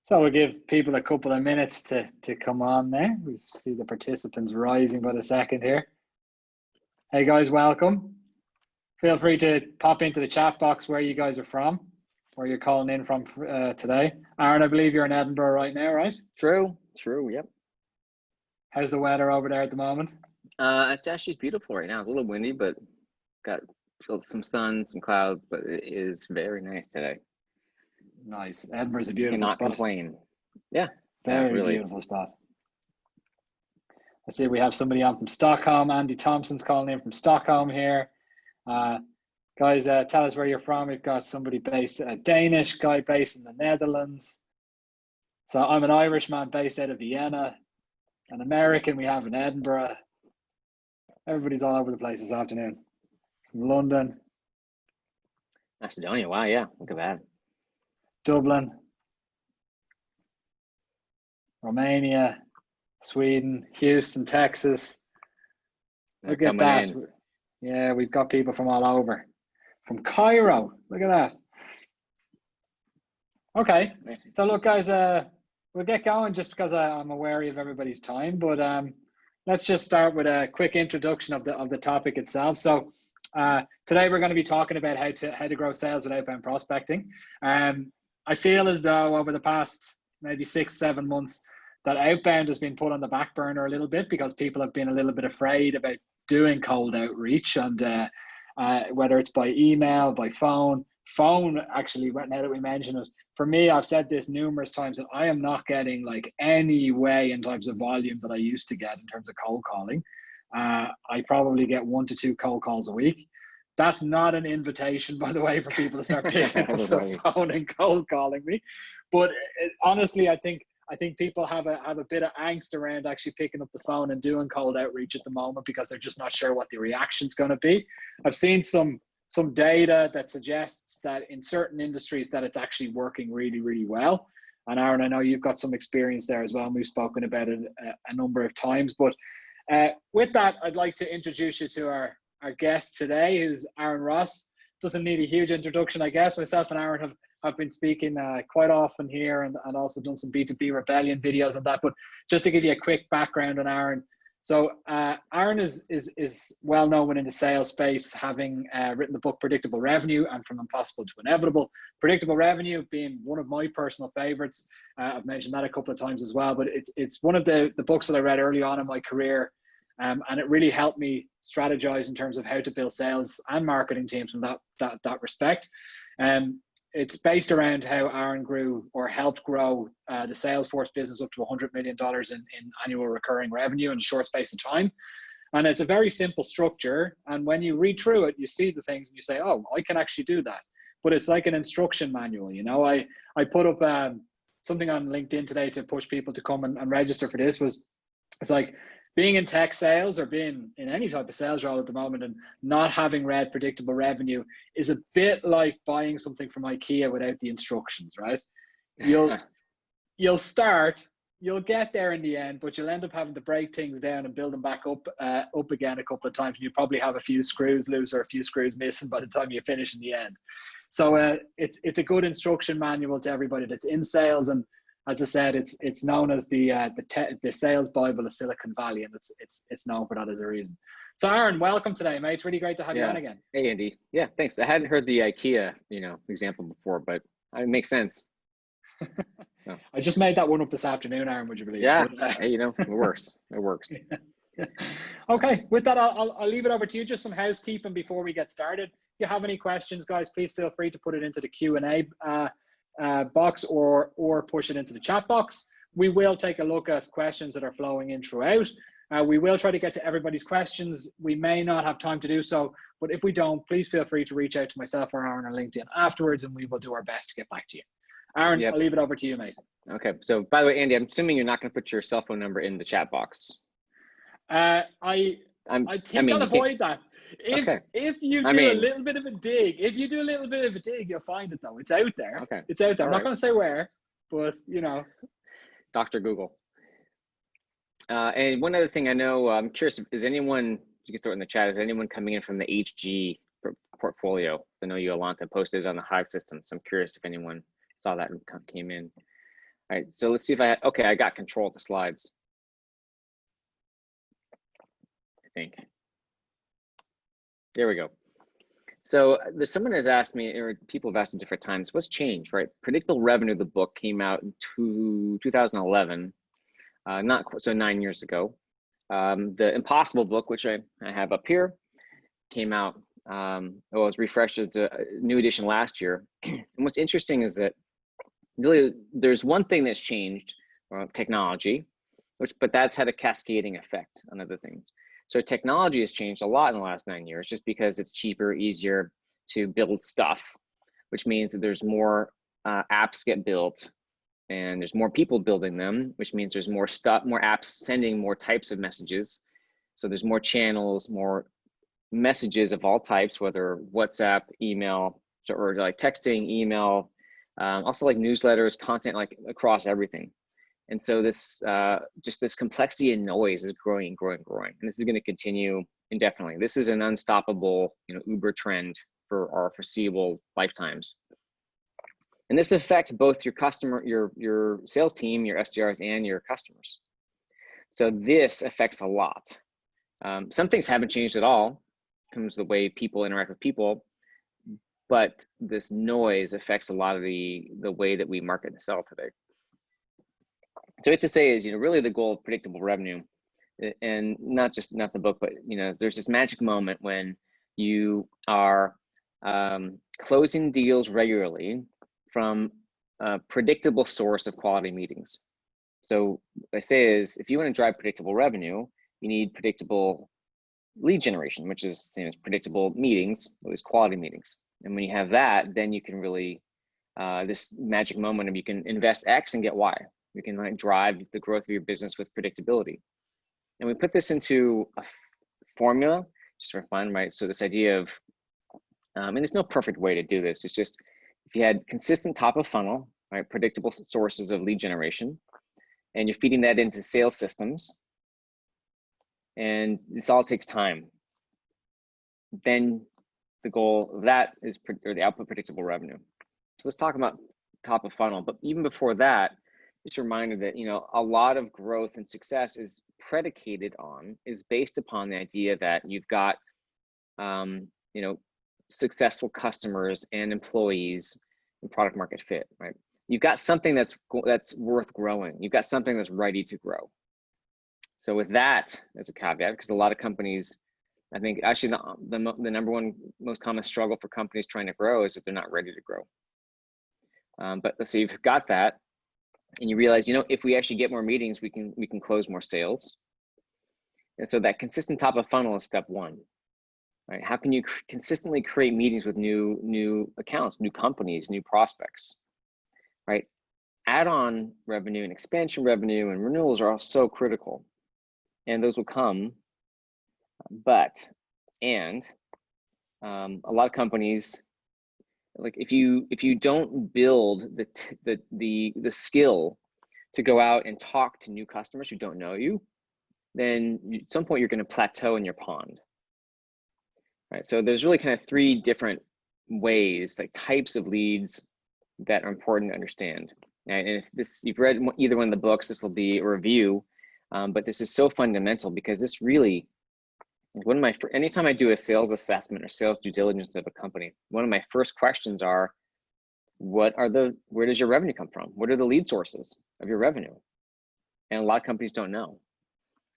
So we'll give people a couple of minutes to come on there. We see the participants rising by the second here. Hey guys, welcome. Feel free to pop into the chat box where you guys are from, where you're calling in from today. Aaron, I believe you're in Edinburgh right now, right? True, yep. How's the weather over there at the moment? It's actually beautiful right now. It's a little windy, but got some sun, some clouds, but it is very nice today. Nice. Edinburgh's a beautiful Cannot spot. Complain. Yeah. Very really beautiful spot. I see we have somebody on from Stockholm. Andy Thompson's calling in from Stockholm here. Guys, tell us where you're from. We've got somebody based, a Danish guy based in the Netherlands. So I'm an Irishman based out of Vienna. An American we have in Edinburgh. Everybody's all over the place this afternoon. From London. Macedonia, wow, yeah, look at that. Dublin. Romania, Sweden, Houston, Texas. Look at that. Yeah, we've got people from all over. From Cairo, look at that. Okay, so look guys, we'll get going just because I'm aware of everybody's time, but let's just start with a quick introduction of the topic itself. So today we're going to be talking about how to grow sales with outbound prospecting. I feel as though over the past maybe 6-7 months that outbound has been put on the back burner a little bit because people have been a little bit afraid about doing cold outreach, and whether it's by email, by phone actually, now that we mention it, for me, I've said this numerous times that I am not getting like any way in terms of volume that I used to get in terms of cold calling. I probably get 1 to 2 cold calls a week. That's not an invitation, by the way, for people to start picking up the phone and cold calling me. But honestly, I think people have a bit of angst around actually picking up the phone and doing cold outreach at the moment because they're just not sure what the reaction's going to be. I've seen some data that suggests that in certain industries that it's actually working really, really well. And Aaron, I know you've got some experience there as well, and we've spoken about it a number of times. But with that, I'd like to introduce you to our guest today, who's Aaron Ross. Doesn't need a huge introduction, I guess. Myself and Aaron have been speaking quite often here, and also done some B2B Rebellion videos on that. But just to give you a quick background on Aaron. So Aaron is well known within the sales space, having written the book Predictable Revenue and From Impossible to Inevitable. Predictable Revenue being one of my personal favorites. I've mentioned that a couple of times as well, but it's one of the books that I read early on in my career. And it really helped me strategize in terms of how to build sales and marketing teams from that respect. It's based around how Aaron grew or helped grow the Salesforce business up to $100 million in annual recurring revenue in a short space of time. And it's a very simple structure. And when you read through it, you see the things and you say, oh, I can actually do that. But it's like an instruction manual. You know, I put up something on LinkedIn today to push people to come and register for this. It's like, being in tech sales or being in any type of sales role at the moment and not having read Predictable Revenue is a bit like buying something from IKEA without the instructions, right? You'll start, you'll get there in the end, but you'll end up having to break things down and build them back up again a couple of times. And you probably have a few screws loose or a few screws missing by the time you finish in the end. So it's a good instruction manual to everybody that's in sales. And as I said, it's known as the sales Bible of Silicon Valley, and it's known for that as a reason. So Aaron, welcome today, mate. It's really great to have you on again. Hey Andy. Yeah, thanks. I hadn't heard the IKEA, example before, but it makes sense. No. I just made that one up this afternoon, Aaron. Would you believe? Yeah. Hey, it works. It works. Okay. With that, I'll leave it over to you. Just some housekeeping before we get started. If you have any questions, guys, please feel free to put it into the Q&A box or push it into the chat box. We will take a look at questions that are flowing in throughout. We will try to get to everybody's questions. We may not have time to do so, but if we don't, please feel free to reach out to myself or Aaron on LinkedIn afterwards, and we will do our best to get back to you. Aaron, I'll leave it over to you, mate. Okay. So by the way, Andy, I'm assuming you're not going to put your cell phone number in the chat box. I think I'll avoid that. If you do a little bit of a dig, you'll find it though. It's out there. Okay. It's out there. I'm not going to say where, but Dr. Google. And one other thing I know, I'm curious, is anyone, you can throw it in the chat, is anyone coming in from the HG portfolio? I know Yolanta posted on the Hive system, so I'm curious if anyone saw that and came in. All right, so let's see if okay, I got control of the slides, I think. There we go. So there's someone has asked me, or people have asked at different times, what's changed, right? Predictable Revenue, the book came out in 2011, not so 9 years ago. The Impossible book, which I have up here, came out, it was refreshed as a new edition last year. And what's interesting is that really there's one thing that's changed, technology, but that's had a cascading effect on other things. So technology has changed a lot in the last 9 years, just because it's cheaper, easier to build stuff, which means that there's more apps get built and there's more people building them, which means there's more stuff, more apps sending more types of messages. So there's more channels, more messages of all types, whether WhatsApp, email, or like texting, email, also like newsletters, content, like across everything. And so this, just this complexity and noise is growing. And this is going to continue indefinitely. This is an unstoppable, Uber trend for our foreseeable lifetimes. And this affects both your customer, your sales team, your SDRs, and your customers. So this affects a lot. Some things haven't changed at all. It comes the way people interact with people, but this noise affects a lot of the way that we market and sell today. So what to say is, really the goal of predictable revenue, and not the book, but there's this magic moment when you are closing deals regularly from a predictable source of quality meetings. So what I say is, if you want to drive predictable revenue, you need predictable lead generation, which is predictable meetings, at least quality meetings. And when you have that, then you can really, this magic moment of you can invest X and get Y. You can drive the growth of your business with predictability. And we put this into a formula, just for fun, right? So this idea of, and there's no perfect way to do this. It's just, if you had consistent top of funnel, right, predictable sources of lead generation, and you're feeding that into sales systems, and this all takes time, then the goal of that is, or the output, predictable revenue. So let's talk about top of funnel. But even before that, just a reminder that, a lot of growth and success is based upon the idea that you've got, successful customers and employees and product market fit, right? You've got something that's worth growing. You've got something that's ready to grow. So with that as a caveat, because a lot of companies, I think actually the number one most common struggle for companies trying to grow is that they're not ready to grow. But let's say you've got that, and you realize, if we actually get more meetings, we can close more sales. And so that consistent top of funnel is step one, right? How can you consistently create meetings with new accounts, new companies, new prospects, right? Add-on revenue and expansion revenue and renewals are all so critical, and those will come. But a lot of companies, like if you don't build the skill to go out and talk to new customers who don't know you, then at some point you're going to plateau in your pond, right? So there's really kind of three different ways, like types of leads, that are important to understand. And if you've read either one of the books, this will be a review, but this is so fundamental, because this really, anytime I do a sales assessment or sales due diligence of a company, one of my first questions are, where does your revenue come from? What are the lead sources of your revenue? And a lot of companies don't know,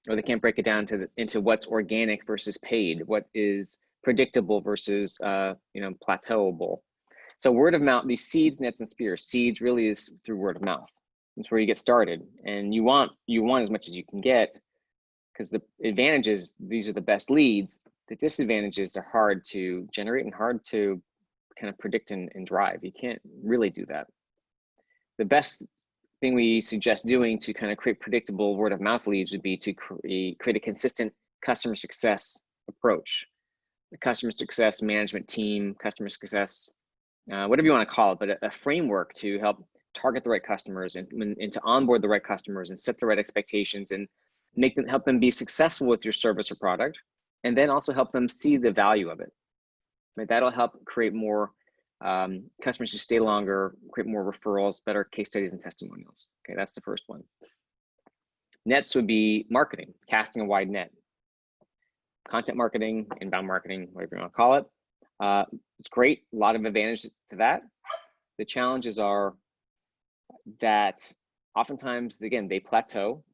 or they can't break it down into what's organic versus paid, what is predictable versus plateauable. So word of mouth, these seeds, nets, and spears. Seeds really is through word of mouth. That's where you get started, and you want as much as you can get, because the advantages, these are the best leads. The disadvantages are hard to generate and hard to kind of predict and drive. You can't really do that. The best thing we suggest doing to kind of create predictable word of mouth leads would be to create a consistent customer success approach. The customer success management team, customer success, whatever you want to call it, but a framework to help target the right customers and to onboard the right customers and set the right expectations and help them be successful with your service or product, and then also help them see the value of it. Right? That'll help create more customers who stay longer, create more referrals, better case studies and testimonials. Okay, that's the first one. Nets would be marketing, casting a wide net. Content marketing, inbound marketing, whatever you want to call it. It's great, a lot of advantages to that. The challenges are that oftentimes, again, they plateau,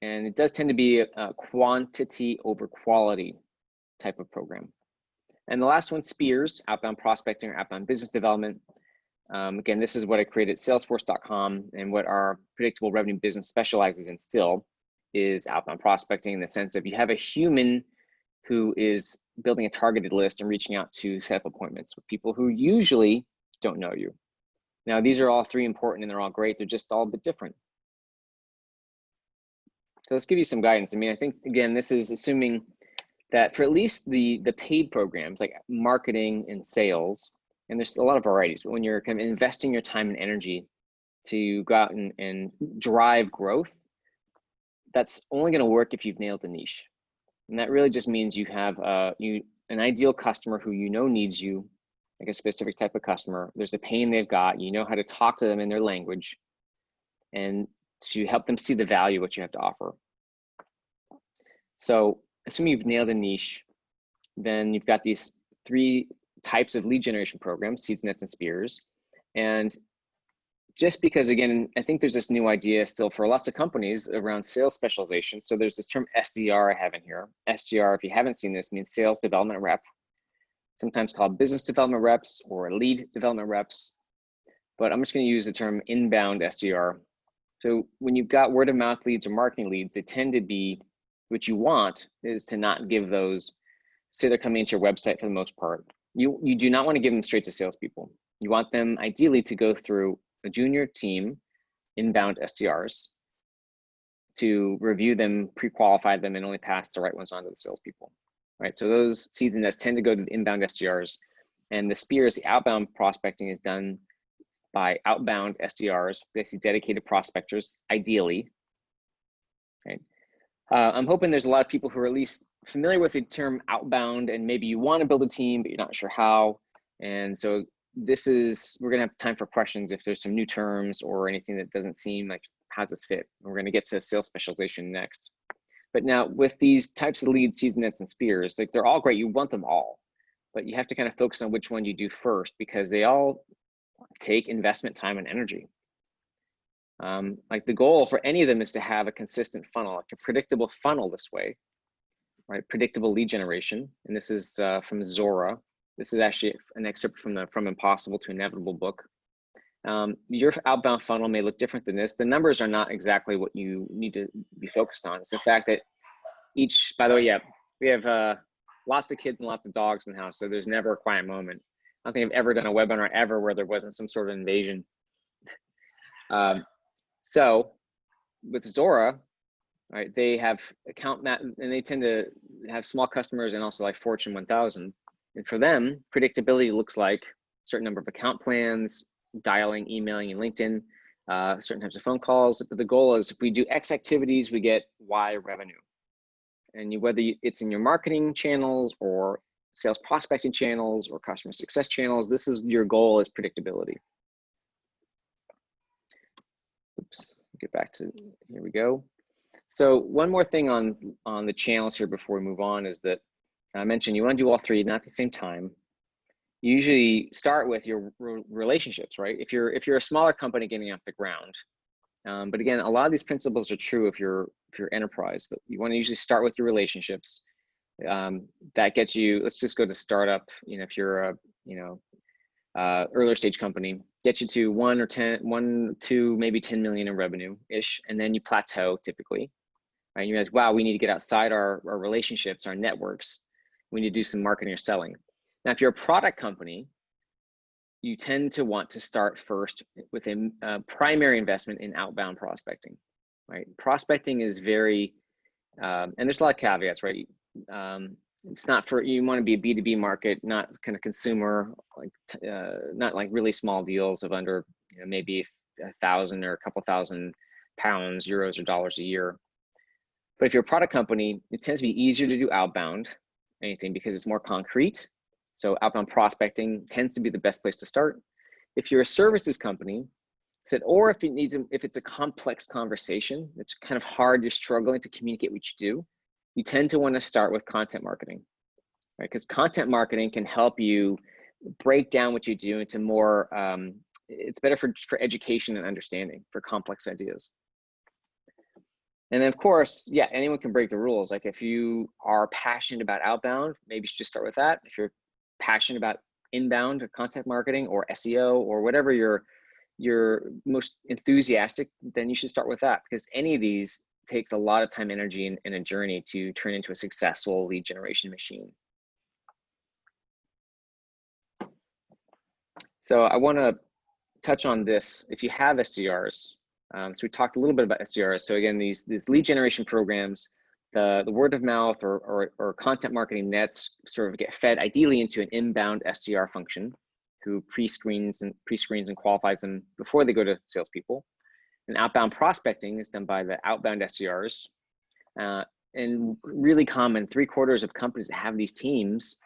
and it does tend to be a quantity over quality type of program. And the last one, SPEARS, outbound prospecting or outbound business development. Again, this is what I created Salesforce.com, and what our predictable revenue business specializes in still is outbound prospecting, in the sense of you have a human who is building a targeted list and reaching out to set up appointments with people who usually don't know you. Now, these are all three important and they're all great. They're just all a bit different. So let's give you some guidance. I mean, I think, again, this is assuming that for at least the paid programs like marketing and sales, and there's a lot of varieties, but when you're kind of investing your time and energy to go out and drive growth, that's only going to work if you've nailed the niche. And that really just means you have an ideal customer who you know needs you, like a specific type of customer. There's a pain they've got, you know how to talk to them in their language and to help them see the value of what you have to offer. So assuming you've nailed a niche, then you've got these three types of lead generation programs, seeds, nets, and spears. And just because, again, I think there's this new idea still for lots of companies around sales specialization. So there's this term SDR I have in here. SDR, if you haven't seen this, means sales development rep, sometimes called business development reps or lead development reps. But I'm just going to use the term inbound SDR. So when you've got word of mouth leads or marketing leads, they tend to be, what you want is to not give those, say they're coming into your website for the most part. You do not want to give them straight to salespeople. You want them ideally to go through a junior team, inbound SDRs, to review them, pre-qualify them, and only pass the right ones on to the salespeople. Right, so those seeds and nets tend to go to the inbound SDRs, and the spears, the outbound prospecting, is done by outbound SDRs, basically dedicated prospectors, ideally. Right. I'm hoping there's a lot of people who are at least familiar with the term outbound, and maybe you want to build a team, but you're not sure how. And so we're going to have time for questions if there's some new terms or anything that doesn't seem like, how's this fit? We're going to get to sales specialization next. But now with these types of leads, seeds, nets, and spears, like, they're all great. You want them all, but you have to kind of focus on which one you do first, because they all take investment, time, and energy. Like, the goal for any of them is to have a consistent funnel, like a predictable funnel this way, right? Predictable lead generation. And this is from Zora. This is actually an excerpt from the From Impossible to Inevitable book. Your outbound funnel may look different than this. The numbers are not exactly what you need to be focused on. It's the fact that each, by the way, yeah, we have lots of kids and lots of dogs in the house, so there's never a quiet moment. I don't think I've ever done a webinar ever where there wasn't some sort of invasion. So with Zora, right, they have account map, and they tend to have small customers and also like Fortune 1000. And for them, predictability looks like a certain number of account plans, dialing, emailing, and LinkedIn, certain types of phone calls. But the goal is, if we do X activities, we get Y revenue. And whether it's in your marketing channels or sales prospecting channels or customer success channels, this is your goal, is predictability. Oops, get back to, here we go. So one more thing on the channels here before we move on is that I mentioned you want to do all three, not at the same time. You usually start with your relationships, right? If you're a smaller company getting off the ground, but again, a lot of these principles are true if you're enterprise. But you want to usually start with your relationships. That gets you. Let's just go to startup. You know, if you're a earlier stage company, get you to 1 or 10, 2, maybe 10 million in revenue ish, and then you plateau typically. Right? And you realize, wow, we need to get outside our relationships, our networks. We need to do some marketing or selling. Now, if you're a product company, you tend to want to start first with a primary investment in outbound prospecting, right? Prospecting is very, and there's a lot of caveats, right? It's not for, you want to be a B2B market, not kind of consumer, like not like really small deals of under, maybe 1,000 or a couple thousand pounds, euros, or dollars a year. But if you're a product company, it tends to be easier to do outbound anything because it's more concrete. So outbound prospecting tends to be the best place to start. If you're a services company, or if it's a complex conversation, it's kind of hard, you're struggling to communicate what you do, you tend to want to start with content marketing, right? Because content marketing can help you break down what you do into more, it's better for education and understanding for complex ideas. And then of course, yeah, anyone can break the rules. Like if you are passionate about outbound, maybe you should just start with that. If you're passionate about inbound or content marketing or SEO or whatever you're most enthusiastic, then you should start with that, because any of these takes a lot of time, energy, and a journey to turn into a successful lead generation machine. So I want to touch on this. If you have SDRs, so we talked a little bit about SDRs. So again, these lead generation programs, the word of mouth or content marketing nets sort of get fed ideally into an inbound SDR function, who pre-screens and qualifies them before they go to salespeople. And outbound prospecting is done by the outbound SDRs. And really common, 3/4 of companies that have these teams,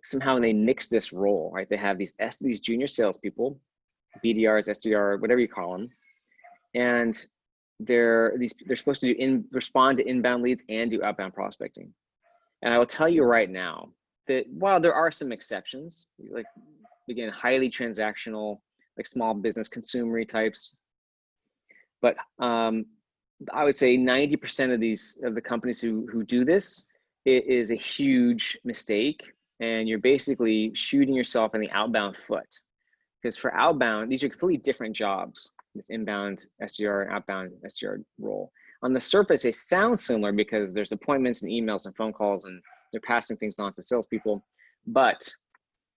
somehow they mix this role, right? They have these junior salespeople, BDRs, SDR, whatever you call them, and they're supposed to respond to inbound leads and do outbound prospecting. And I will tell you right now that while there are some exceptions, like again, highly transactional, like small business consumery types, but I would say 90% of the companies who do this, it is a huge mistake, and you're basically shooting yourself in the outbound foot. Because for outbound, these are completely different jobs, this inbound SDR and outbound SDR role. On the surface, they sound similar because there's appointments and emails and phone calls, and they're passing things on to salespeople, but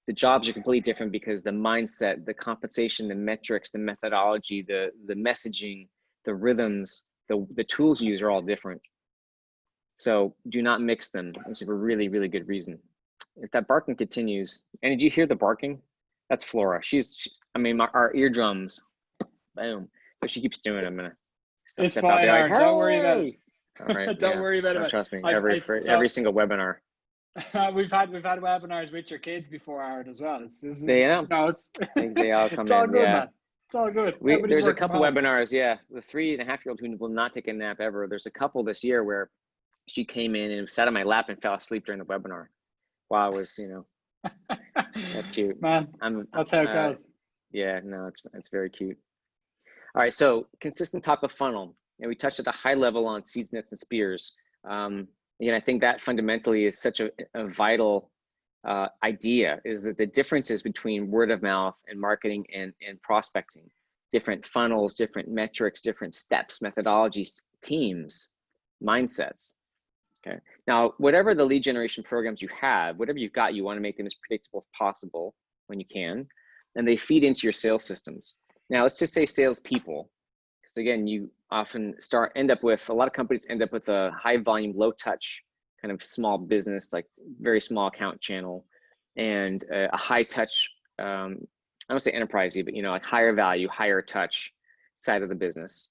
the jobs are completely different because the mindset, the compensation, the metrics, the methodology, the messaging, the rhythms, the tools you use are all different. So do not mix them. It's for a really, really good reason. If that barking continues, and did you hear the barking? That's Flora. I mean, our eardrums, boom. But she keeps doing it. I'm gonna step out there. Like, don't worry about it. All right. Don't worry about it. Trust me. Every single webinar. we've had webinars with your kids before, Aaron, as well. They all come it's all in. good, Yeah. Man. It's all good. There's a couple webinars. Yeah, the 3.5-year-old who will not take a nap ever. There's a couple this year where she came in and sat on my lap and fell asleep during the webinar while I was, that's cute. Man, that's how it goes. Yeah, no, it's very cute. All right, so consistent top of funnel, and we touched at a high level on seeds, nets, and spears. Again, I think that fundamentally is such a vital idea, is that the differences between word of mouth and marketing and prospecting, different funnels, different metrics, different steps, methodologies, teams, mindsets. Okay. Now, whatever the lead generation programs you have, whatever you've got, you want to make them as predictable as possible when you can, and they feed into your sales systems. Now, let's just say salespeople, because again, you often end up with a lot of companies end up with a high volume, low touch kind of small business, like very small account channel, and a high touch, I don't say enterprisey, but like higher value, higher touch side of the business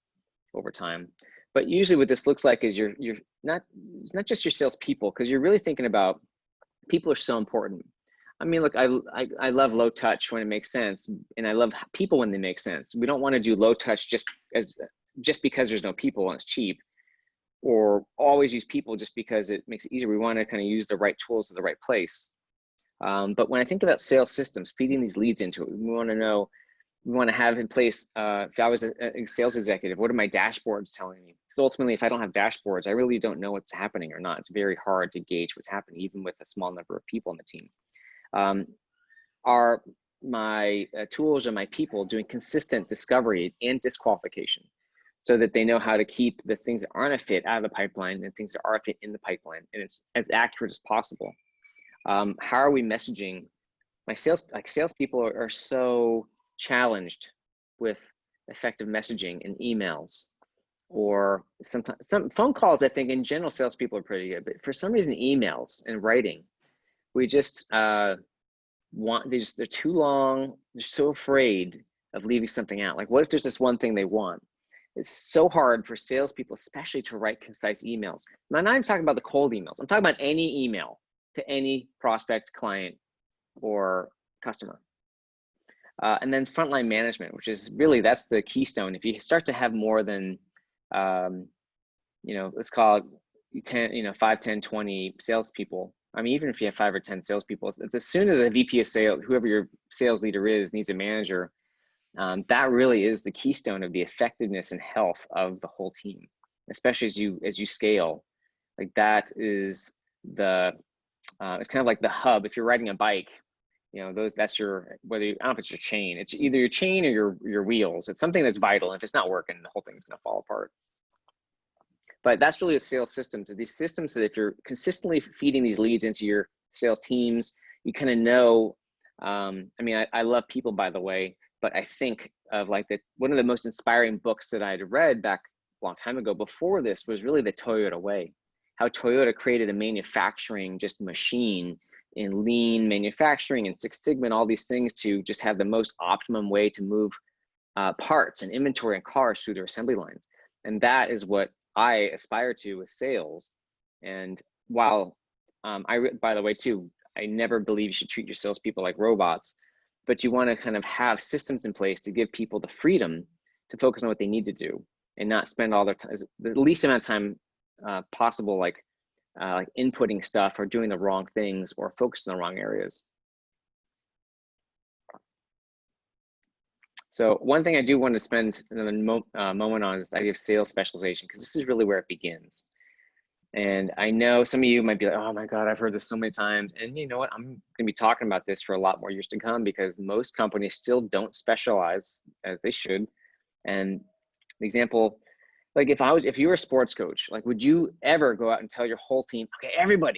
over time. But usually what this looks like is it's not just your salespeople, because you're really thinking about people are so important. I mean, look, I love low touch when it makes sense, and I love people when they make sense. We don't want to do low touch just because there's no people and it's cheap, or always use people just because it makes it easier. We want to kind of use the right tools at the right place. But when I think about sales systems, feeding these leads into it, we want to have in place, if I was a sales executive, what are my dashboards telling me? Because ultimately, if I don't have dashboards, I really don't know what's happening or not. It's very hard to gauge what's happening, even with a small number of people on the team. Are my tools or my people doing consistent discovery and disqualification, so that they know how to keep the things that aren't a fit out of the pipeline and things that are a fit in the pipeline, and it's as accurate as possible? How are we messaging? Salespeople are so challenged with effective messaging and emails, or sometimes some phone calls. I think in general, salespeople are pretty good, but for some reason, emails and writing, we just they're too long. They're so afraid of leaving something out. Like, what if there's this one thing they want? It's so hard for salespeople, especially, to write concise emails. I'm not even talking about the cold emails. I'm talking about any email to any prospect, client, or customer. And then frontline management, which is really, that's the keystone. If you start to have more than, let's call it 10, 5, 10, 20 salespeople. I mean, even if you have 5 or 10 salespeople, it's as soon as a VP of sales, whoever your sales leader is, needs a manager, that really is the keystone of the effectiveness and health of the whole team, especially as you scale. Like that is the, it's kind of like the hub. If you're riding a bike, that's your, I don't know if it's your chain, it's either your chain or your wheels. It's something that's vital. And if it's not working, the whole thing's going to fall apart. But that's really a sales system. So these systems, that if you're consistently feeding these leads into your sales teams, you kind of know, I love people, by the way, but I think of like one of the most inspiring books that I had read back a long time ago before this was really the Toyota way, how Toyota created a manufacturing just machine in lean manufacturing and Six Sigma and all these things to just have the most optimum way to move parts and inventory and cars through their assembly lines. And that is what I aspire to with sales. And while by the way, too, I never believe you should treat your salespeople like robots, but you want to kind of have systems in place to give people the freedom to focus on what they need to do and not spend all their time, the least amount of time possible, like inputting stuff or doing the wrong things or focusing on the wrong areas. So one thing I do want to spend another moment on is the idea of sales specialization, because this is really where it begins. And I know some of you might be like, oh my God, I've heard this so many times. And you know what? I'm going to be talking about this for a lot more years to come, because most companies still don't specialize as they should. And the example, like if you were a sports coach, like would you ever go out and tell your whole team, okay, everyone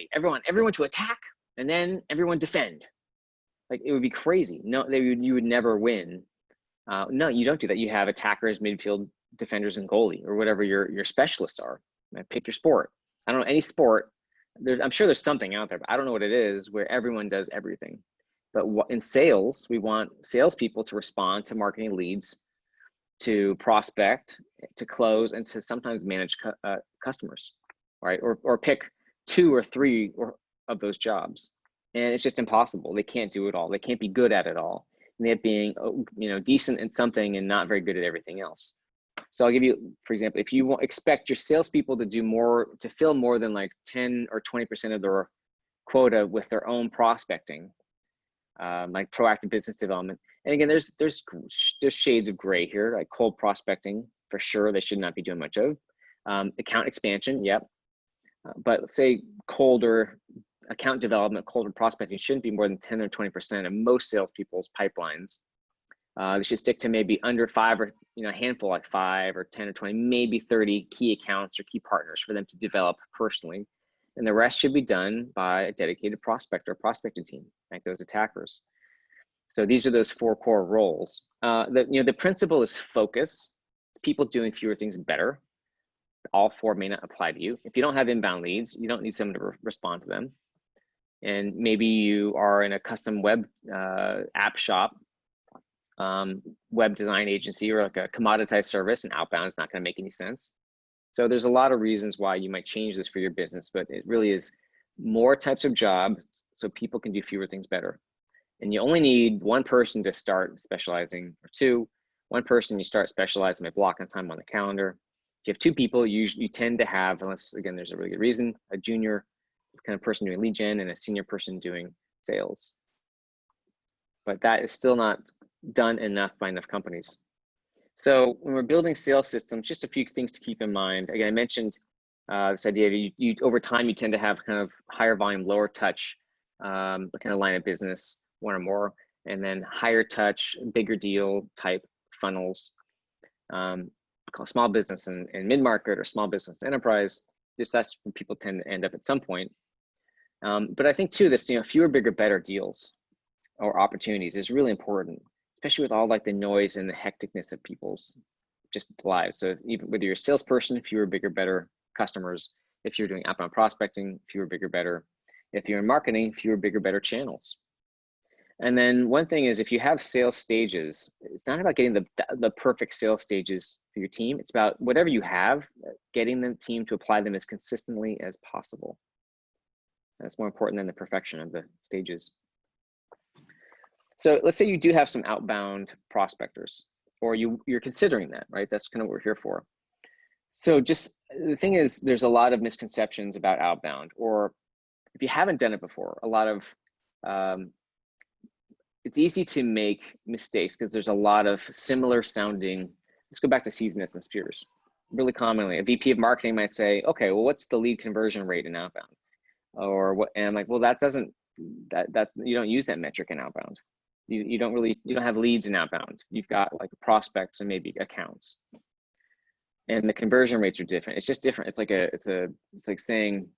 to attack and then everyone defend? Like it would be crazy. No, you would never win. No, you don't do that. You have attackers, midfield, defenders, and goalie, or whatever your specialists are. Pick your sport. I don't know any sport. I'm sure there's something out there, but I don't know what it is where everyone does everything. But in sales, we want salespeople to respond to marketing leads, to prospect, to close, and to sometimes manage customers, right? Or pick 2 or 3 of those jobs. And it's just impossible. They can't do it all. They can't be good at it all. And they're being, decent at something and not very good at everything else. So I'll give you, for example, if you expect your salespeople to fill more than like 10 or 20% of their quota with their own prospecting, like proactive business development. And again, there's shades of gray here, like cold prospecting, for sure, they should not be doing much of. Account expansion, yep. But let's say colder account development, colder prospecting shouldn't be more than 10 or 20% of most salespeople's pipelines. They should stick to maybe under 5 or a handful, like 5 or 10 or 20, maybe 30 key accounts or key partners for them to develop personally. And the rest should be done by a dedicated prospector or prospecting team, like those attackers. So these are those 4 core roles. The principle is focus. It's people doing fewer things better. All 4 may not apply to you. If you don't have inbound leads, you don't need someone to respond to them. And maybe you are in a custom web app shop, web design agency, or like a commoditized service, and outbound is not going to make any sense. So there's a lot of reasons why you might change this for your business, but it really is more types of jobs so people can do fewer things better. And you only need 1 person to start specializing, or 2. 1 person, you start specializing by blocking time on the calendar. If you have 2 people, you tend to have, unless again there's a really good reason, a junior kind of person doing lead gen and a senior person doing sales. But that is still not done enough by enough companies. So when we're building sales systems, just a few things to keep in mind. Again, I mentioned this idea of you over time, you tend to have kind of higher volume, lower touch kind of line of business, 1 or more, and then higher touch, bigger deal type funnels, called small business and mid-market, or small business enterprise. That's where people tend to end up at some point. But I think too, this fewer, bigger, better deals or opportunities is really important, especially with all like the noise and the hecticness of people's just lives. So even whether you're a salesperson, fewer, bigger, better customers. If you're doing outbound prospecting, fewer, bigger, better. If you're in marketing, fewer, bigger, better channels. And then one thing is, if you have sales stages, it's not about getting the perfect sales stages for your team. It's about whatever you have, getting the team to apply them as consistently as possible. That's more important than the perfection of the stages. So let's say you do have some outbound prospectors, or you're considering that, right? That's kind of what we're here for. So just the thing is, there's a lot of misconceptions about outbound, or if you haven't done it before, a lot of it's easy to make mistakes because there's a lot of similar sounding. Let's go back to seasoned and peers. Really commonly, a VP of marketing might say, "Okay, well, what's the lead conversion rate in outbound?" Or what? And I'm like, "Well, that's you don't use that metric in outbound. You don't have leads in outbound. You've got like prospects and maybe accounts, and the conversion rates are different. It's just different. It's like saying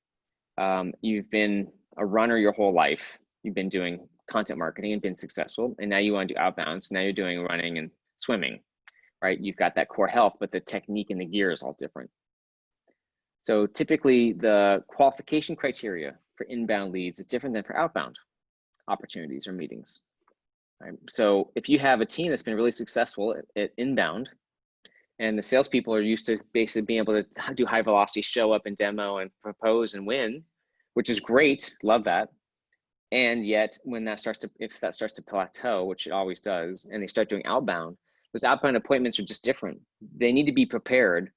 you've been a runner your whole life. You've been doing content marketing and been successful, and now you want to do outbound. So now you're doing running and swimming, right? You've got that core health, but the technique and the gear is all different. So typically the qualification criteria for inbound leads is different than for outbound opportunities or meetings. Right? So if you have a team that's been really successful at inbound, and the salespeople are used to basically being able to do high velocity, show up and demo and propose and win, which is great, love that. And yet when if that starts to plateau, which it always does, and they start doing outbound, those outbound appointments are just different. They need to be prepared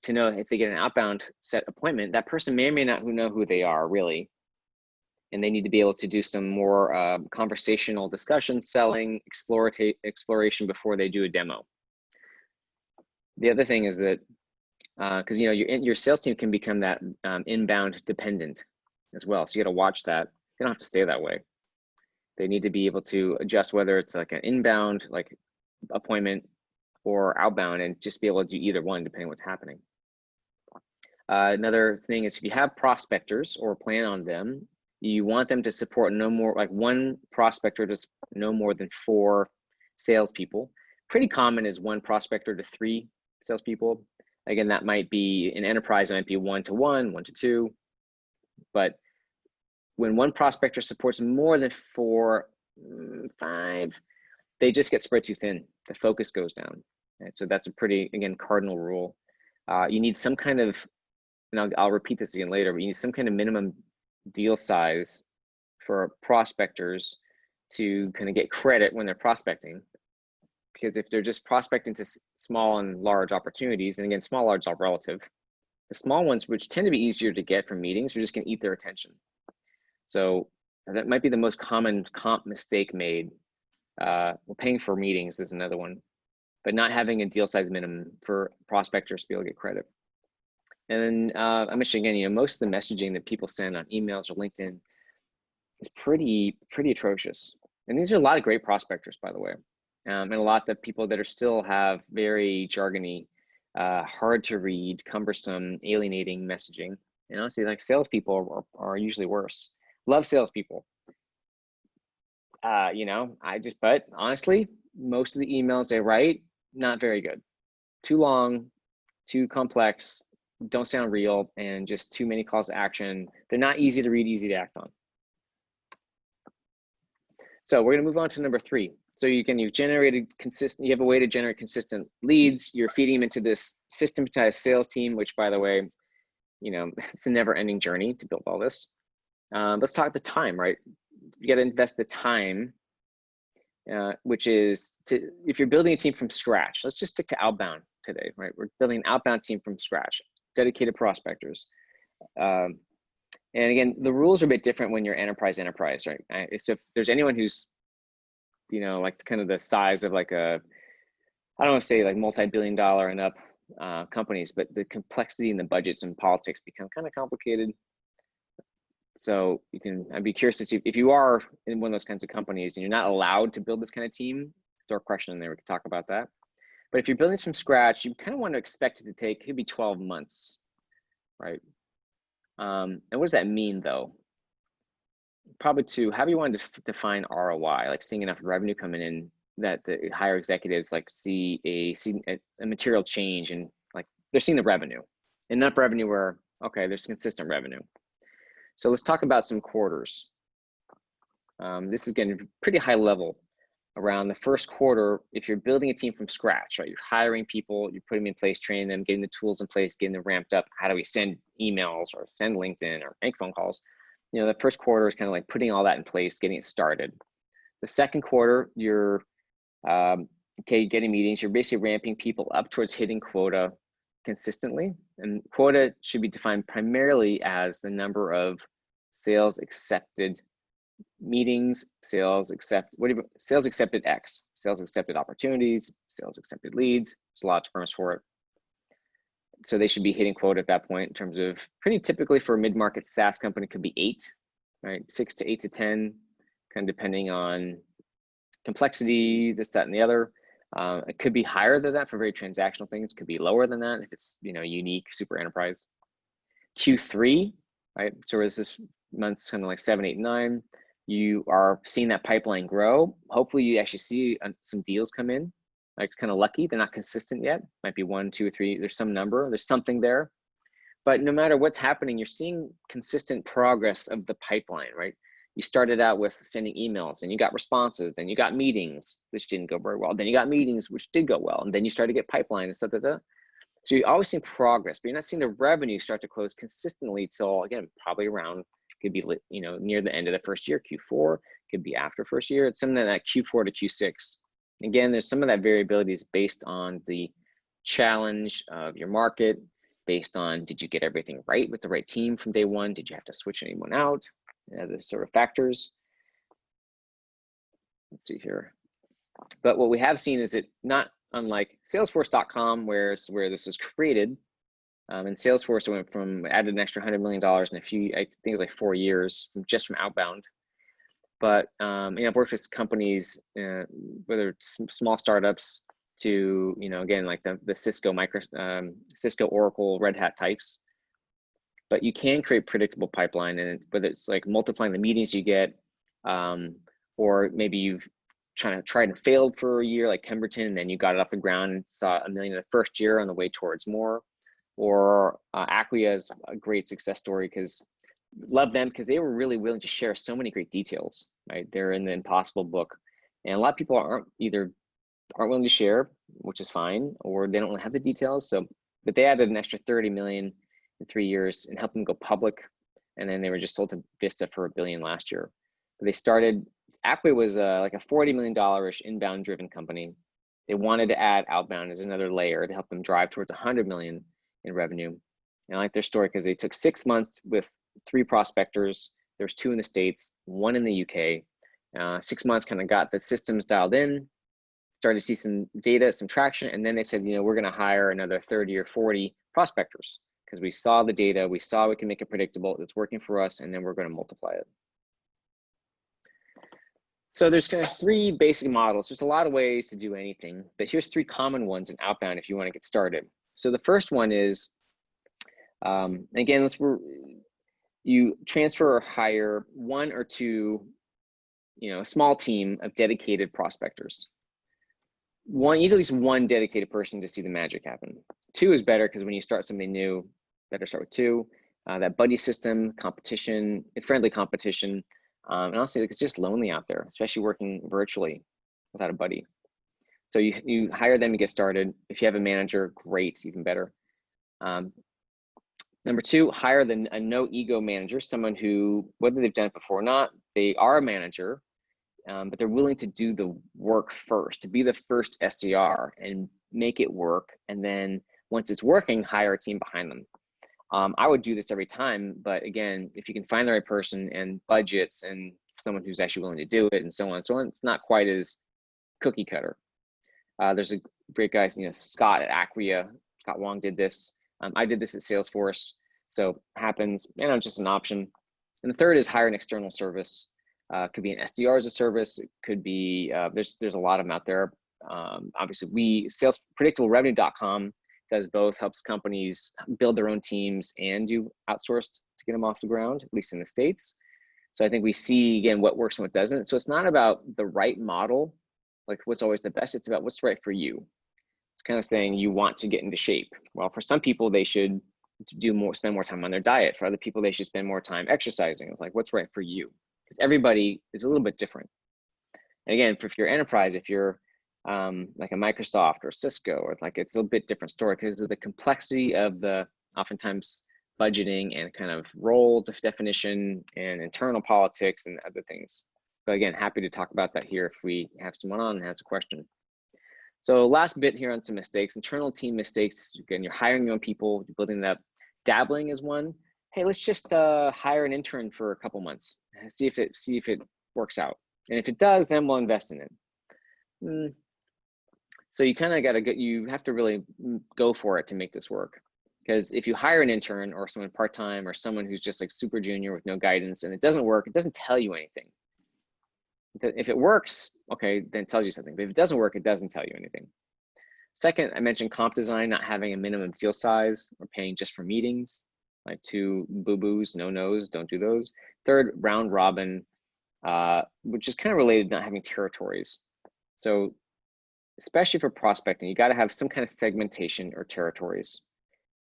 to know if they get an outbound set appointment, that person may or may not know who they are really. And they need to be able to do some more conversational discussion, selling, exploration before they do a demo. The other thing is that, because your sales team can become that inbound dependent as well. So you got to watch that. They don't have to stay that way. They need to be able to adjust whether it's like an inbound like appointment or outbound, and just be able to do either one depending on what's happening. Another thing is, if you have prospectors or plan on them, you want them to support no more, like one prospector to no more than 4 salespeople. Pretty common is 1 prospector to 3 salespeople. Again, that might be in enterprise, it might be 1 to 1, 1 to 2. But when 1 prospector supports more than 4, 5, they just get spread too thin. The focus goes down. Right? So that's a pretty, again, cardinal rule. You need some kind of, and I'll repeat this again later, but you need some kind of minimum deal size for prospectors to kind of get credit when they're prospecting. Because if they're just prospecting to small and large opportunities, and again, small, large are relative, the small ones, which tend to be easier to get from meetings, you're just gonna eat their attention. So that might be the most common comp mistake made. Well, paying for meetings is another one, but not having a deal size minimum for prospectors to be able to get credit. And then I mentioned again, most of the messaging that people send on emails or LinkedIn is pretty atrocious. And these are a lot of great prospectors, by the way. And a lot of people that are still have very jargony, hard to read, cumbersome, alienating messaging. And honestly, like salespeople are usually worse. Love salespeople. But honestly, most of the emails they write, not very good. Too long, too complex, don't sound real, and just too many calls to action. They're not easy to read, easy to act on. So we're gonna move on to number 3. So you have a way to generate consistent leads. You're feeding them into this systematized sales team, which, by the way, it's a never-ending journey to build all this. Let's talk the time, right? You got to invest the time, which is if you're building a team from scratch. Let's just stick to outbound today, right? We're building an outbound team from scratch, dedicated prospectors. And again, the rules are a bit different when you're enterprise, right? So if there's anyone who's like kind of the size of like I don't want to say like multi-billion-dollar and up companies, but the complexity and the budgets and politics become kind of complicated. So I'd be curious to see if you are in one of those kinds of companies and you're not allowed to build this kind of team, throw a question in there, we can talk about that. But if you're building from scratch, you kind of want to expect it to take, it could be 12 months, right? And what does that mean though? Probably how do you want to define ROI, like seeing enough revenue coming in that the higher executives like see a material change, and like they're seeing the revenue, enough revenue where, okay, there's consistent revenue. So let's talk about some quarters. This is getting pretty high level around the first quarter. If you're building a team from scratch, right? You're hiring people, you're putting them in place, training them, getting the tools in place, getting them ramped up. How do we send emails or send LinkedIn or make phone calls? The first quarter is kind of like putting all that in place, getting it started. The second quarter, you're getting meetings. You're basically ramping people up towards hitting quota consistently. And quota should be defined primarily as the number of sales accepted meetings, sales accepted X, sales accepted opportunities, sales accepted leads. There's a lot of terms for it. So they should be hitting quota at that point in terms of, pretty typically for a mid-market SaaS company could be 8, right? 6 to 8 to 10, kind of depending on complexity, this, that, and the other. It could be higher than that for very transactional things. It could be lower than that if it's, you know, unique, super enterprise. Q3, right? So this month's kind of like 7, 8, 9. You are seeing that pipeline grow. Hopefully you actually see some deals come in. Like, it's kind of lucky. They're not consistent yet. Might be 1, 2, 3. There's some number. There's something there. But no matter what's happening, you're seeing consistent progress of the pipeline, right? You started out with sending emails and you got responses, then you got meetings, which didn't go very well. Then you got meetings, which did go well. And then you started to get pipeline and stuff like that. So you're always seeing progress, but you're not seeing the revenue start to close consistently till, again, probably around, could be, you know, near the end of the first year, Q4, could be after first year. It's something like Q4 to Q6. Again, there's some of that variability is based on the challenge of your market, based on, did you get everything right with the right team from day one? Did you have to switch anyone out? The sort of factors. Let's see here. But what we have seen is it not unlike Salesforce.com, where this was created. And Salesforce went from, added an extra $100 million in a few, I think it was like 4 years, just from Outbound. But you know, I've worked with companies, whether it's small startups to, you know, again, like the Cisco, Cisco, Oracle, Red Hat types. But you can create predictable pipeline, and whether it's like multiplying the meetings you get, or maybe you've tried and failed for a year, like Pemberton, and then you got it off the ground and saw $1 million in the first year on the way towards more. Or Acquia is a great success story, because love them because they were really willing to share so many great details, right? They're in the Impossible book, and a lot of people aren't willing to share, which is fine, or they don't really have the details. So, but they added an extra 30 million in 3 years and helped them go public, and then they were just sold to Vista for $1 billion last year. But they started, Acquia was like a $40 million-ish inbound driven company. They wanted to add outbound as another layer to help them drive towards 100 million in revenue. And I like their story because they took 6 months with 3 prospectors. There was 2 in the States, 1 in the UK. 6 months kind of got the systems dialed in, started to see some data, some traction, and then they said, you know, we're going to hire another 30 or 40 prospectors because we saw the data, we saw we can make it predictable, it's working for us, and then we're going to multiply it. So there's kind of 3 basic models. There's a lot of ways to do anything, but here's 3 common ones in outbound if you want to get started. So the first one is, again, you transfer or hire 1 or 2, you know, a small team of dedicated prospectors. You need at least 1 dedicated person to see the magic happen. 2 is better because when you start something new, better start with 2. That buddy system, competition, friendly competition. And honestly, it's just lonely out there, especially working virtually without a buddy. So you hire them to get started. If you have a manager, great, even better. Number 2, hire a no ego manager, someone who, whether they've done it before or not, they are a manager, but they're willing to do the work first, to be the first SDR and make it work. And then once it's working, hire a team behind them. I would do this every time, but again, if you can find the right person and budgets and someone who's actually willing to do it and so on and so on, it's not quite as cookie cutter. There's a great guy, you know, Scott at Acquia. Scott Wong did this. I did this at Salesforce. So happens, you know, just an option. And the third is hire an external service. Could be an SDR as a service. It could be, there's a lot of them out there. Obviously predictablerevenue.com does both, helps companies build their own teams and do outsourced to get them off the ground, at least in the States. So I think we see, again, what works and what doesn't. So it's not about the right model, like what's always the best, it's about what's right for you. It's kind of saying you want to get into shape. Well, for some people, they should spend more time on their diet. For other people, they should spend more time exercising. It's like, what's right for you? Because everybody is a little bit different. And again, if you're enterprise, if you're like a Microsoft or Cisco, or like, it's a little bit different story because of the complexity of the oftentimes budgeting and kind of role definition and internal politics and other things. But again, happy to talk about that here if we have someone on and has a question. So last bit here on some mistakes, internal team mistakes. Again, you're hiring your own people, you're building that. Dabbling is one. Hey, let's just hire an intern for a couple months, see if it works out. And if it does, then we'll invest in it. So you kind of you have to really go for it to make this work. Because if you hire an intern or someone part-time or someone who's just like super junior with no guidance and it doesn't work, it doesn't tell you anything. If it works, okay, then it tells you something. But if it doesn't work, it doesn't tell you anything. Second, I mentioned comp design, not having a minimum deal size or paying just for meetings, like 2 boo-boos, no-nos, don't do those. Third, round robin, which is kind of related to not having territories. So especially for prospecting, you got to have some kind of segmentation or territories.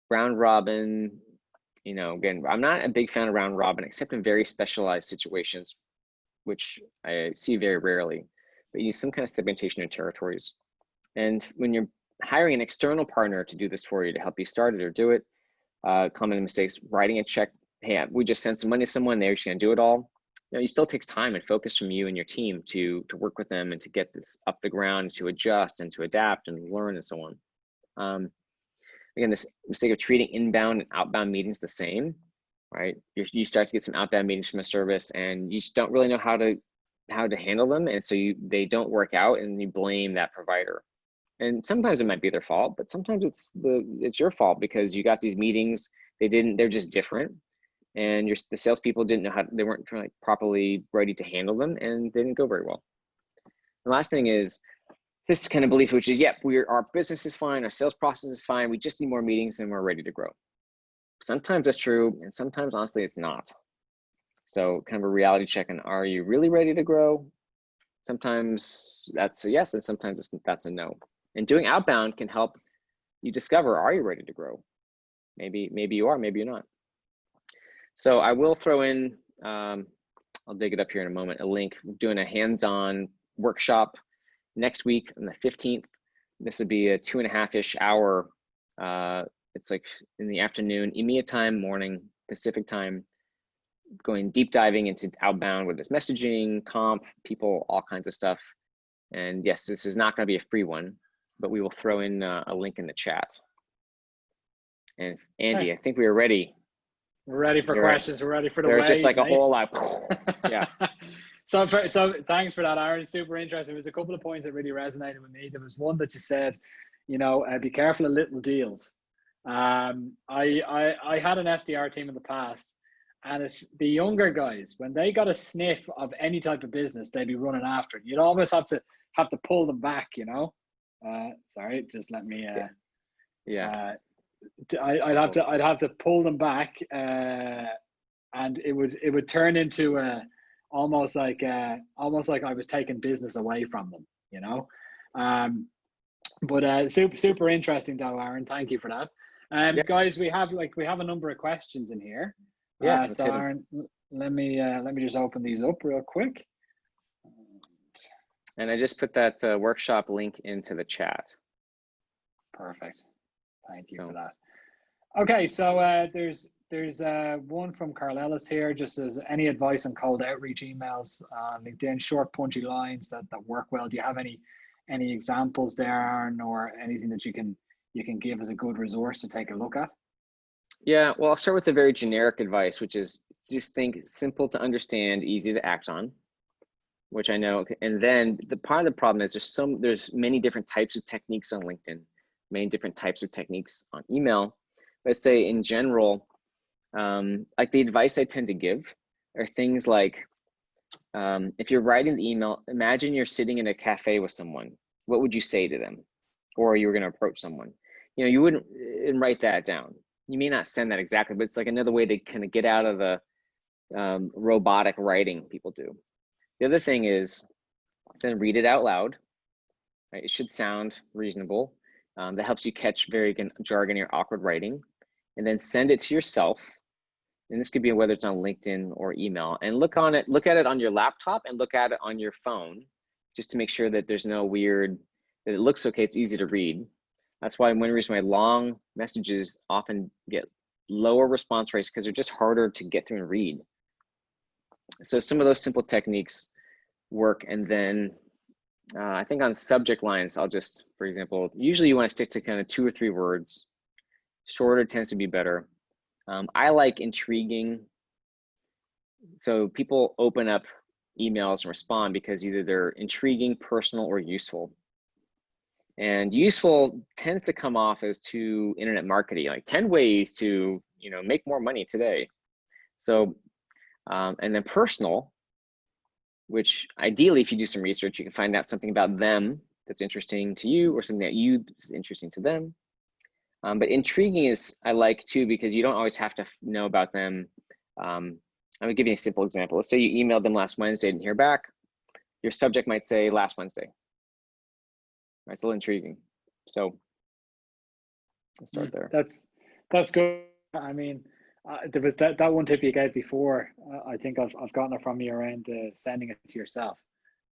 Round robin, again, I'm not a big fan of round robin, except in very specialized situations, which I see very rarely, but you need some kind of segmentation and territories. And when you're hiring an external partner to do this for you, to help you start it or do it, common mistakes, writing a check, hey, we just sent some money to someone, they're just gonna do it all. It still takes time and focus from you and your team to work with them and to get this up the ground, to adjust and to adapt and learn and so on. Again, this mistake of treating inbound and outbound meetings the same, right? You start to get some outbound meetings from a service and you just don't really know how to handle them. And so they don't work out and you blame that provider. And sometimes it might be their fault, but sometimes it's your fault because you got these meetings, they're just different. And the salespeople didn't know they weren't properly ready to handle them and they didn't go very well. The last thing is this kind of belief, which is, yep, our business is fine, our sales process is fine, we just need more meetings and we're ready to grow. Sometimes that's true, and sometimes, honestly, it's not. So kind of a reality check on, are you really ready to grow? Sometimes that's a yes, and sometimes that's a no. And doing outbound can help you discover, are you ready to grow? Maybe you are, maybe you're not. So I will throw in, I'll dig it up here in a moment, a link. We're doing a hands-on workshop next week on the 15th. This would be a 2.5-ish hour. It's like in the afternoon, EMEA time, morning, Pacific time, going deep diving into outbound with this messaging, comp, people, all kinds of stuff. And yes, this is not going to be a free one, but we will throw in a link in the chat. And Andy, I think we are ready. We're ready for questions. We're ready for the There's just like mate. a whole lot. Yeah. So thanks for that, Aaron. Super interesting. There was a couple of points that really resonated with me. There was one that you said, be careful of little deals. I had an SDR team in the past, and it's the younger guys, when they got a sniff of any type of business, they'd be running after it. You'd almost have to pull them back, sorry, just let me I'd have to pull them back, and it would turn into almost like I was taking business away from them, But super interesting though, Aaron. Thank you for that. Guys, we have a number of questions in here. Yeah. So Aaron, let me just open these up real quick. And I just put that workshop link into the chat. Perfect. Thank you for that. Okay, so there's one from Carl Ellis here. Just as any advice on cold outreach emails, LinkedIn, short punchy lines that work well. Do you have any examples there, Aaron, or anything that you can give as a good resource to take a look at? Yeah, well, I'll start with a very generic advice, which is just think simple to understand, easy to act on, which I know. And then the part of the problem is there's many different types of techniques on LinkedIn, many different types of techniques on email. Let's say in general, like the advice I tend to give are things like, if you're writing the email, imagine you're sitting in a cafe with someone. What would you say to them? Or you were going to approach someone. You wouldn't write that down. You may not send that exactly, but it's like another way to kind of get out of the robotic writing people do. The other thing is then read it out loud. Right? It should sound reasonable. That helps you catch very jargony or awkward writing. And then send it to yourself. And this could be whether it's on LinkedIn or email. And look at it on your laptop and look at it on your phone, just to make sure that there's no weird, that it looks okay, it's easy to read. That's why one reason why long messages often get lower response rates, because they're just harder to get through and read. So some of those simple techniques work. And then I think on subject lines, I'll just, for example, usually you want to stick to kind of 2 or 3 words. Shorter tends to be better. I like intriguing. So people open up emails and respond because either they're intriguing, personal, or useful. And useful tends to come off as too internet marketing, like 10 ways to, you know, make more money today. So, and then personal, which ideally, if you do some research, you can find out something about them that's interesting to you or something that you is interesting to them. But intriguing is, I like too, because you don't always have to know about them. I'm gonna give you a simple example. Let's say you emailed them last Wednesday and didn't hear back. Your subject might say last Wednesday. It's a little intriguing. So let's start there. That's good. I mean, there was that one tip you gave before. I think I've gotten it from you around sending it to yourself.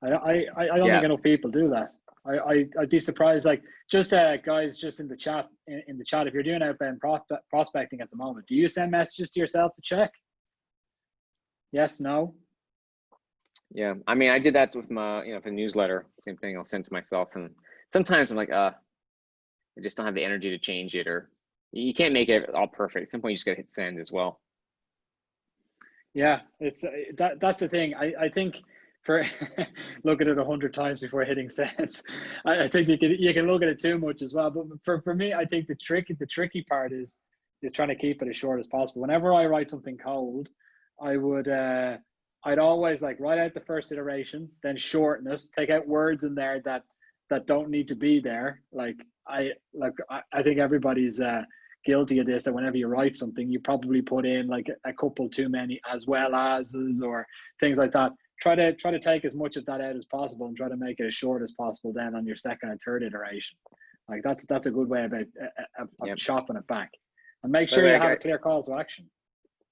I don't think enough people do that. I'd be surprised. Like, just guys, just in the chat, if you're doing outbound prospecting at the moment, do you send messages to yourself to check? Yes, no. Yeah, I mean, I did that with my, you know, the newsletter. Same thing. I'll send to myself, and sometimes I'm like, I just don't have the energy to change it, or you can't make it all perfect. At some point, you just gotta hit send as well. Yeah, it's that's the thing. I think for look at it 100 times before hitting send. I think you can look at it too much as well. But for me, I think the tricky part is trying to keep it as short as possible. Whenever I write something cold, I would I'd always like write out the first iteration, then shorten it, take out words in there that don't need to be there. I think everybody's guilty of this, that whenever you write something, you probably put in like a couple too many as well as's or things like that. Try to take as much of that out as possible and try to make it as short as possible then on your second and third iteration. Like that's a good way of chopping it back. And make sure you have a clear call to action.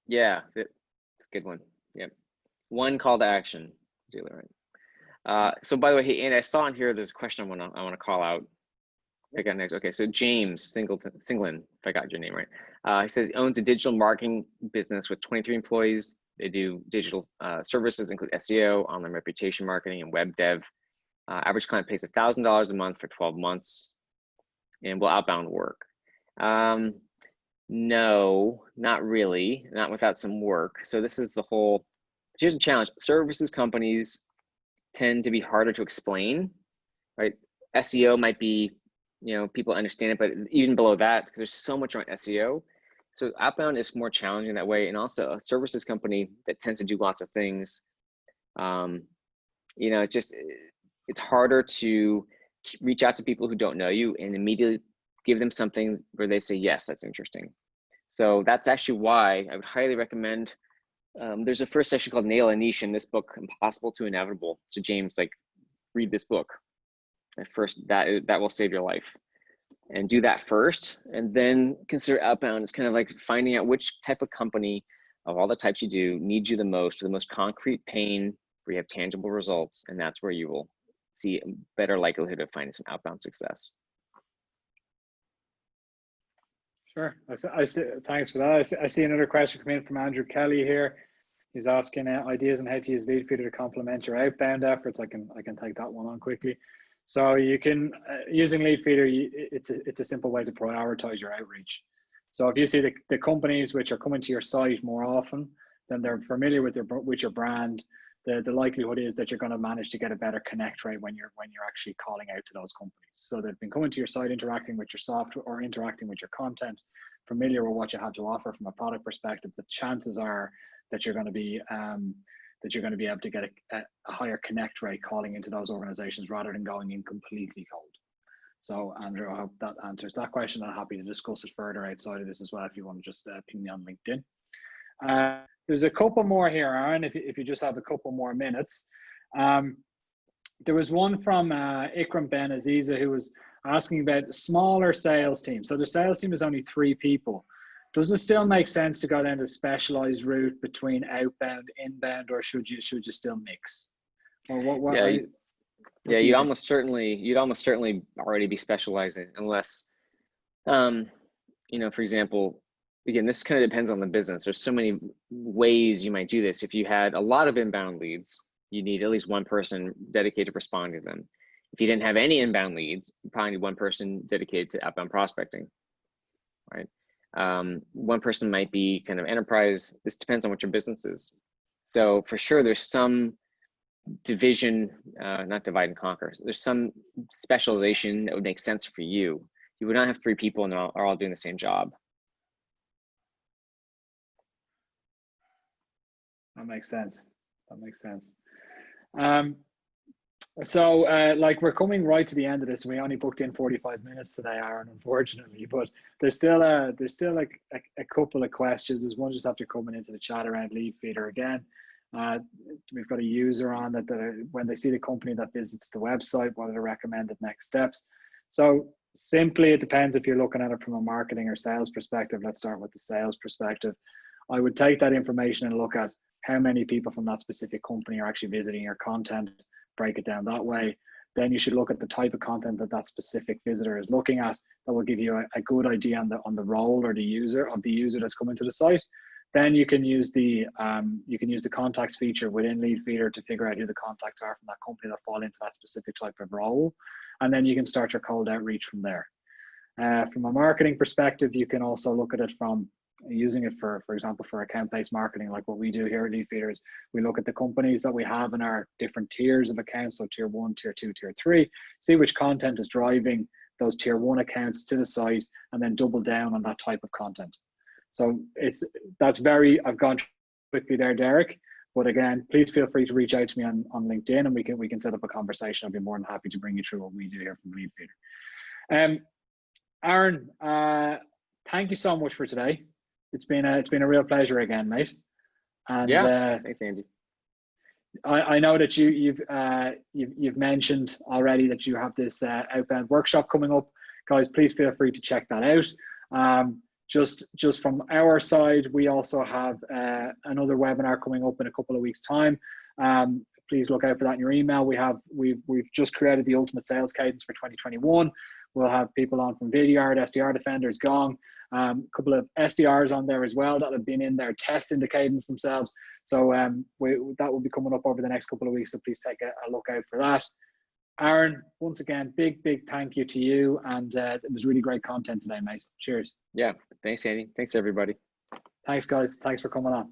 Yeah, it's a good one. Yep. One call to action. Really right. So by the way, and I saw in here there's a question I want to call out. I got next. Okay, so James Singleton, if I got your name right. He says he owns a digital marketing business with 23 employees. They do digital services, include SEO, online reputation marketing, and web dev. Average client pays $1,000 a month for 12 months, and will outbound work? No, not really. Not without some work. So this is the whole. Here's the challenge: services companies tend to be harder to explain, right? SEO might be, you know, people understand it, but even below that, because there's so much around SEO. So outbound is more challenging that way. And also a services company that tends to do lots of things, you know, it's harder to reach out to people who don't know you and immediately give them something where they say, yes, that's interesting. So that's actually why I would highly recommend, there's a first section called Nail a Niche in this book, Impossible to Inevitable. So James, like, read this book. At first, that will save your life. And do that first, and then consider outbound. It's kind of like finding out which type of company of all the types you do needs you the most, or the most concrete pain where you have tangible results, and that's where you will see a better likelihood of finding some outbound success. Sure. I see, thanks for that. I see another question coming in from Andrew Kelly here. He's asking ideas on how to use Leadfeeder to complement your outbound efforts. I can take that one on quickly. So you can, using Leadfeeder, it's a simple way to prioritize your outreach. So if you see the companies which are coming to your site more often, then they're familiar with your brand. The likelihood is that you're going to manage to get a better connect rate when you're actually calling out to those companies. So they've been coming to your site, interacting with your software or interacting with your content, familiar with what you have to offer from a product perspective. The chances are that you're going to be able to get a higher connect rate calling into those organizations rather than going in completely cold. So Andrew, I hope that answers that question. I'm happy to discuss it further outside of this as well if you want to just ping me on LinkedIn. There's a couple more here, Aaron, if you just have a couple more minutes. There was one from Ikram Ben Aziza who was asking about smaller sales teams. So the sales team is only 3 people. Does it still make sense to go down the specialized route between outbound, inbound, or should you still mix? Or what? Yeah, you'd almost certainly already be specializing, unless, you know, for example, again, this kind of depends on the business. There's so many ways you might do this. If you had a lot of inbound leads, you need at least one person dedicated to responding to them. If you didn't have any inbound leads, you probably need one person dedicated to outbound prospecting, right? One person might be kind of enterprise. This depends on what your business is. So for sure, there's some division, not divide and conquer. There's some specialization that would make sense for you. You would not have 3 people and are all doing the same job. That makes sense. That makes sense. So like we're coming right to the end of this. We only booked in 45 minutes today, Aaron, unfortunately, but there's still like a couple of questions. There's one just after coming into the chat around Leadfeeder again. We've got a user on that when they see the company that visits the website, what are the recommended next steps? So simply, it depends if you're looking at it from a marketing or sales perspective. Let's start with the sales perspective. I would take that information and look at how many people from that specific company are actually visiting your content, break it down that way. Then you should look at the type of content that that specific visitor is looking at. That will give you a good idea on the role or the user that's coming to the site. Then you can use the contacts feature within Leadfeeder to figure out who the contacts are from that company that fall into that specific type of role, and then you can start your cold outreach from there. From a marketing perspective, you can also look at it from using it for example, for account-based marketing, like what we do here at Leadfeeder is we look at the companies that we have in our different tiers of accounts, so tier 1, tier 2, tier 3, see which content is driving those tier 1 accounts to the site, and then double down on that type of content. So I've gone quickly there, Derek, but again, please feel free to reach out to me on LinkedIn, and we can set up a conversation. I'll be more than happy to bring you through what we do here from Leadfeeder. Aaron, thank you so much for today. It's been a real pleasure again, mate. And yeah, thanks, Andy. I know that you've mentioned already that you have this Outbound workshop coming up. Guys, please feel free to check that out. Just from our side, we also have another webinar coming up in a couple of weeks' time. Please look out for that in your email. We've just created the ultimate sales cadence for 2021. We'll have people on from Vidyard, SDR Defenders, Gong, a couple of SDRs on there as well that have been in there testing the cadence themselves. So that will be coming up over the next couple of weeks. So please take a look out for that. Aaron, once again, big thank you to you. And it was really great content today, mate. Cheers. Yeah, thanks, Andy. Thanks, everybody. Thanks, guys. Thanks for coming on.